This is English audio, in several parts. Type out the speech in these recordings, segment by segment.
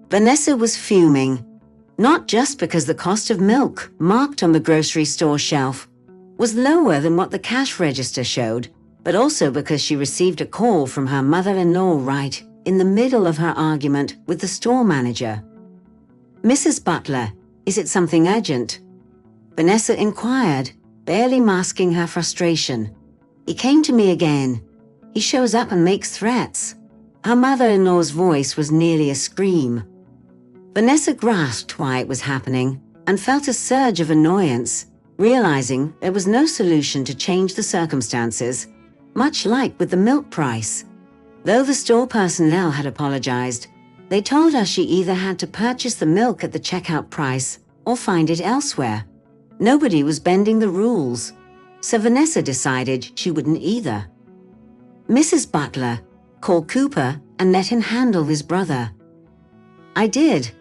Vanessa was fuming, not just because the cost of milk marked on the grocery store shelf was lower than what the cash register showed, but also because she received a call from her mother-in-law right in the middle of her argument with the store manager. "Mrs. Butler, is it something urgent?" Vanessa inquired, barely masking her frustration. "He came to me again. He shows up and makes threats." Her mother-in-law's voice was nearly a scream. Vanessa grasped why it was happening and felt a surge of annoyance, realizing there was no solution to change the circumstances, much like with the milk price. Though the store personnel had apologized, they told her she either had to purchase the milk at the checkout price or find it elsewhere. Nobody was bending the rules, so Vanessa decided she wouldn't either. "Mrs. Butler, call Cooper and let him handle his brother." "I did."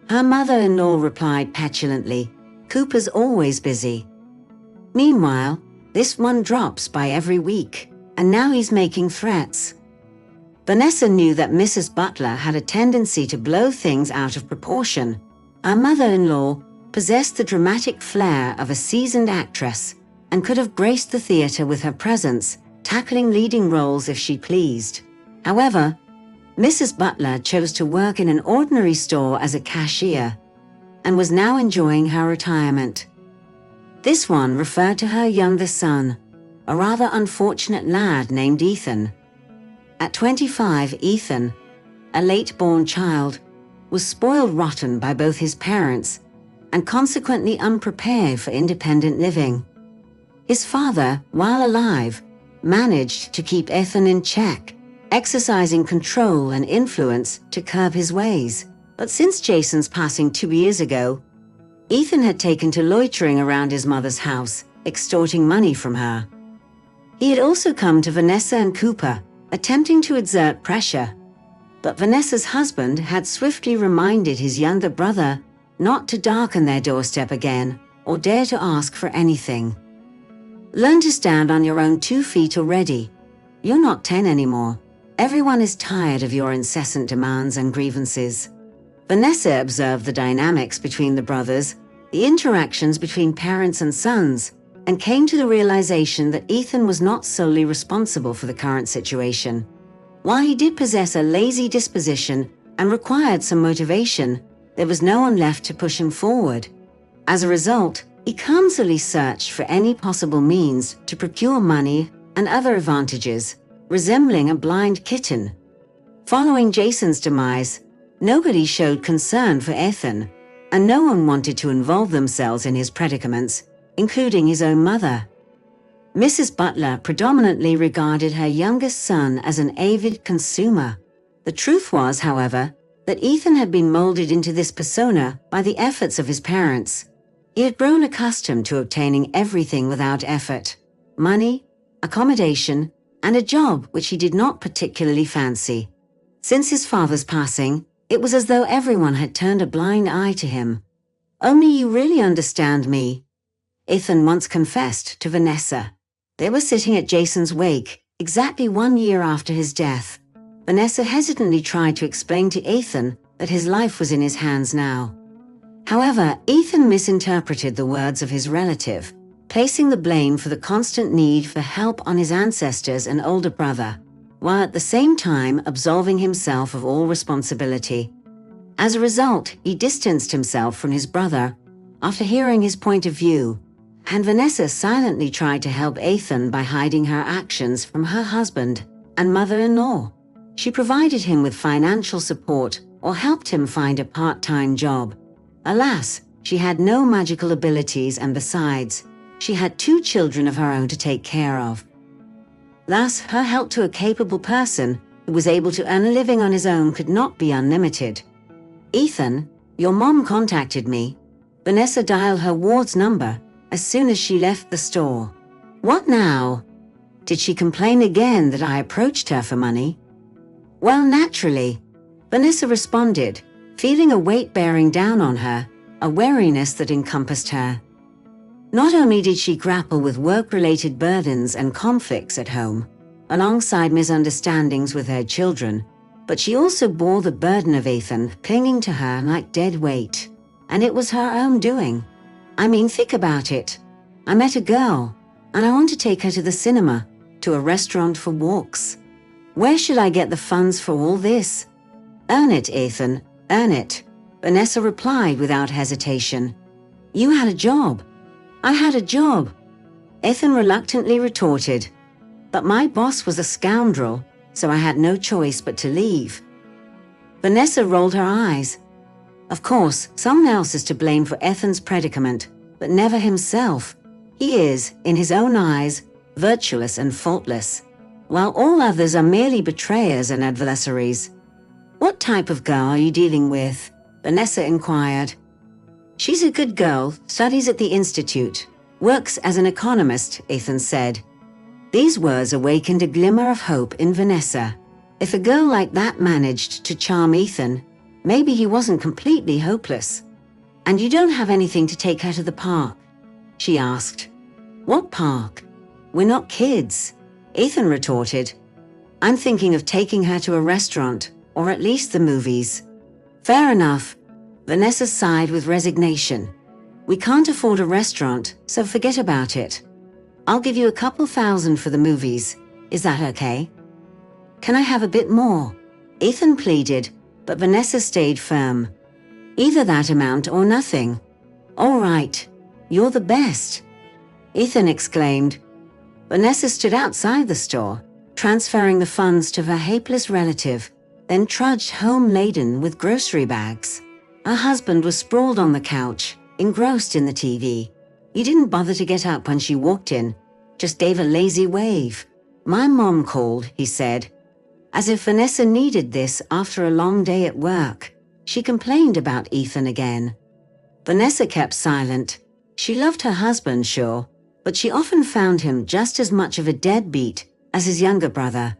Her mother-in-law replied petulantly, "Cooper's always busy." Meanwhile, this one drops by every week, and now he's making threats. Vanessa knew that Mrs. Butler had a tendency to blow things out of proportion. Her mother-in-law possessed the dramatic flair of a seasoned actress and could have graced the theater with her presence, tackling leading roles if she pleased. However, Mrs. Butler chose to work in an ordinary store as a cashier and was now enjoying her retirement. This one referred to her youngest son, a rather unfortunate lad named Ethan. At 25, Ethan, a late-born child, was spoiled rotten by both his parents and consequently unprepared for independent living. His father, while alive, managed to keep Ethan in check, exercising control and influence to curb his ways. But since Jason's passing 2 years ago, Ethan had taken to loitering around his mother's house, extorting money from her. He had also come to Vanessa and Cooper, attempting to exert pressure. But Vanessa's husband had swiftly reminded his younger brother not to darken their doorstep again or dare to ask for anything. "Learn to stand on your own 2 feet already. You're not 10 anymore. Everyone is tired of your incessant demands and grievances." Vanessa observed the dynamics between the brothers, the interactions between parents and sons, and came to the realization that Ethan was not solely responsible for the current situation. While he did possess a lazy disposition and required some motivation, there was no one left to push him forward. As a result, he clumsily searched for any possible means to procure money and other advantages, resembling a blind kitten. Following Jason's demise, nobody showed concern for Ethan, and no one wanted to involve themselves in his predicaments, including his own mother. Mrs. Butler predominantly regarded her youngest son as an avid consumer. The truth was, however, that Ethan had been molded into this persona by the efforts of his parents. He had grown accustomed to obtaining everything without effort: money, accommodation, and a job which he did not particularly fancy. Since his father's passing, it was as though everyone had turned a blind eye to him. "Only you really understand me," Ethan once confessed to Vanessa. They were sitting at Jason's wake, exactly 1 year after his death. Vanessa hesitantly tried to explain to Ethan that his life was in his hands now. However, Ethan misinterpreted the words of his relative, placing the blame for the constant need for help on his ancestors and older brother, while at the same time absolving himself of all responsibility. As a result, he distanced himself from his brother after hearing his point of view, and Vanessa silently tried to help Ethan by hiding her actions from her husband and mother-in-law. She provided him with financial support or helped him find a part-time job. Alas, she had no magical abilities, and besides, she had 2 children of her own to take care of. Thus, her help to a capable person who was able to earn a living on his own could not be unlimited. "Ethan, your mom contacted me." Vanessa dialed her ward's number as soon as she left the store. "What now? Did she complain again that I approached her for money?" "Well, naturally," Vanessa responded, feeling a weight bearing down on her, a weariness that encompassed her. Not only did she grapple with work-related burdens and conflicts at home, alongside misunderstandings with her children, But she also bore the burden of Ethan clinging to her like dead weight. And it was her own doing. I mean, think about it. I met a girl, and I want to take her to the cinema, to a restaurant for walks. Where should I get the funds for all this? Earn it, Ethan, earn it. Vanessa replied without hesitation. You had a job. I had a job. Ethan reluctantly retorted. But my boss was a scoundrel, so I had no choice but to leave. Vanessa rolled her eyes. Of course, someone else is to blame for Ethan's predicament, but never himself. He is, in his own eyes, virtuous and faultless, while all others are merely betrayers and adversaries. What type of girl are you dealing with? Vanessa inquired. She's a good girl, studies at the institute, works as an economist, Ethan said. These words awakened a glimmer of hope in Vanessa. If a girl like that managed to charm Ethan, maybe he wasn't completely hopeless. And you don't have anything to take her to the park? She asked. What park? We're not kids, Ethan retorted. I'm thinking of taking her to a restaurant, or at least the movies. Fair enough. Vanessa sighed with resignation. We can't afford a restaurant, so forget about it. I'll give you a couple thousand for the movies. Is that okay? Can I have a bit more? Ethan pleaded, but Vanessa stayed firm. Either that amount or nothing. All right, you're the best, Ethan exclaimed. Vanessa stood outside the store, transferring the funds to her helpless relative, then trudged home laden with grocery bags. Her husband was sprawled on the couch, engrossed in the TV. He didn't bother to get up when she walked in, just gave a lazy wave. My mom called, he said. As if Vanessa needed this after a long day at work. She complained about Ethan again. Vanessa kept silent. She loved her husband, sure, but she often found him just as much of a deadbeat as his younger brother.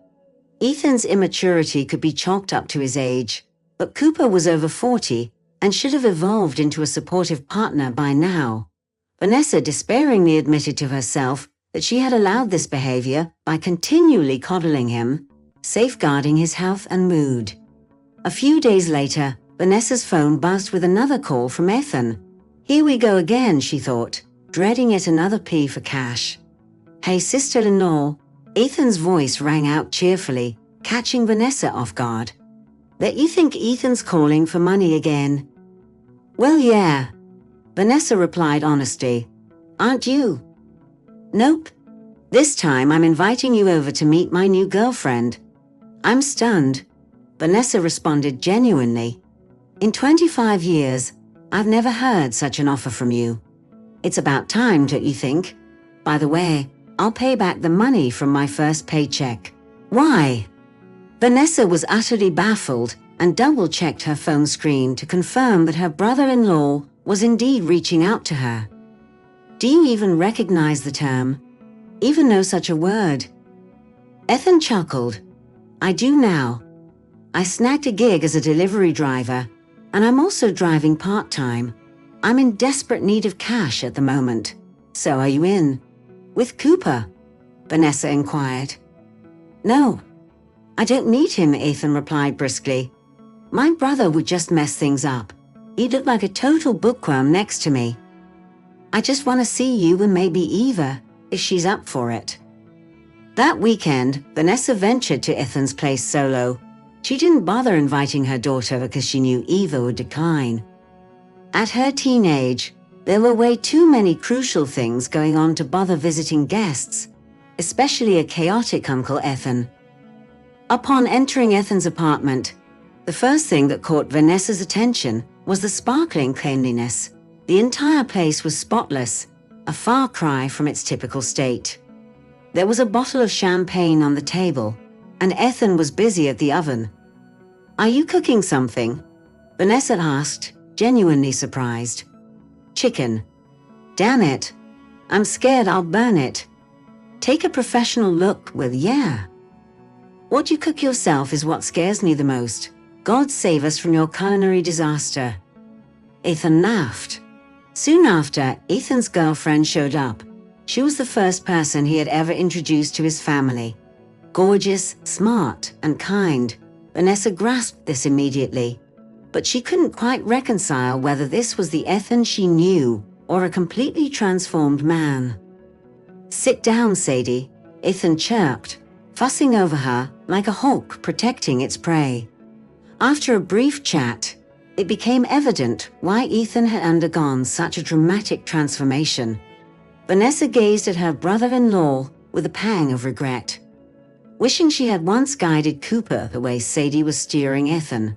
Ethan's immaturity could be chalked up to his age, but Cooper was over 40 and should have evolved into a supportive partner by now. Vanessa despairingly admitted to herself that she had allowed this behavior by continually coddling him, safeguarding his health and mood. A few days later, Vanessa's phone buzzed with another call from Ethan. Here we go again, she thought, dreading yet another plea for cash. Hey, sister-in-law, Ethan's voice rang out cheerfully, catching Vanessa off guard. Bet you think Ethan's calling for money again? Well, yeah, Vanessa replied honestly. Aren't you? Nope. This time I'm inviting you over to meet my new girlfriend. I'm stunned, Vanessa responded genuinely. In 25 years, I've never heard such an offer from you. It's about time, don't you think? By the way, I'll pay back the money from my first paycheck. Why? Vanessa was utterly baffled and double-checked her phone screen to confirm that her brother-in-law was indeed reaching out to her. Do you even recognize the term? Even know such a word? Ethan chuckled. I do now. I snagged a gig as a delivery driver, and I'm also driving part-time. I'm in desperate need of cash at the moment. So are you in? With Cooper? Vanessa inquired. No, I don't need him, Ethan replied briskly. My brother would just mess things up. He'd look like a total bookworm next to me. I just want to see you and maybe Eva, if she's up for it. That weekend, Vanessa ventured to Ethan's place solo. She didn't bother inviting her daughter because she knew Eva would decline. At her teenage, there were way too many crucial things going on to bother visiting guests, especially a chaotic Uncle Ethan. Upon entering Ethan's apartment, the first thing that caught Vanessa's attention was the sparkling cleanliness. The entire place was spotless, a far cry from its typical state. There was a bottle of champagne on the table, and Ethan was busy at the oven. Are you cooking something? Vanessa asked, genuinely surprised. Chicken. Damn it. I'm scared I'll burn it. Take a professional look with yeah. What you cook yourself is what scares me the most. God save us from your culinary disaster. Ethan laughed. Soon after, Ethan's girlfriend showed up. She was the first person he had ever introduced to his family. Gorgeous, smart, and kind. Vanessa grasped this immediately, but she couldn't quite reconcile whether this was the Ethan she knew or a completely transformed man. "Sit down, Sadie," Ethan chirped, fussing over her like a hawk protecting its prey. After a brief chat, it became evident why Ethan had undergone such a dramatic transformation. Vanessa gazed at her brother-in-law with a pang of regret, wishing she had once guided Cooper the way Sadie was steering Ethan.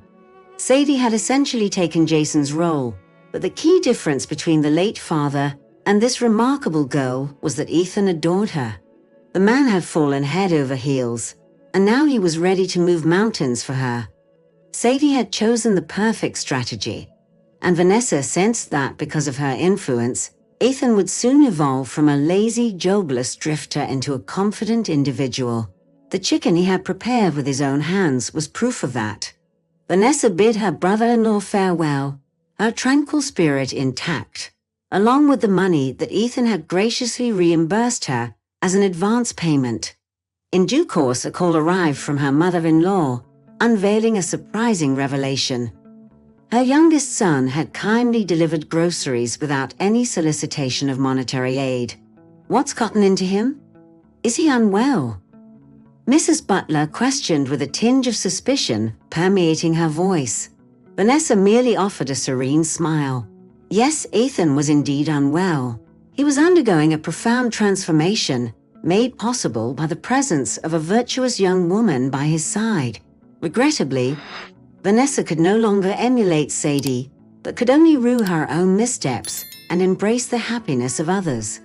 Sadie had essentially taken Jason's role, but the key difference between the late father and this remarkable girl was that Ethan adored her. The man had fallen head over heels, and now he was ready to move mountains for her. Sadie had chosen the perfect strategy, and Vanessa sensed that because of her influence, Ethan would soon evolve from a lazy, jobless drifter into a confident individual. The chicken he had prepared with his own hands was proof of that. Vanessa bid her brother-in-law farewell, her tranquil spirit intact, along with the money that Ethan had graciously reimbursed her as an advance payment. In due course, a call arrived from her mother-in-law, unveiling a surprising revelation. Her youngest son had kindly delivered groceries without any solicitation of monetary aid. What's gotten into him? Is he unwell? Mrs. Butler questioned with a tinge of suspicion permeating her voice. Vanessa merely offered a serene smile. Yes, Ethan was indeed unwell. He was undergoing a profound transformation, made possible by the presence of a virtuous young woman by his side. Regrettably, Vanessa could no longer emulate Sadie, but could only rue her own missteps and embrace the happiness of others.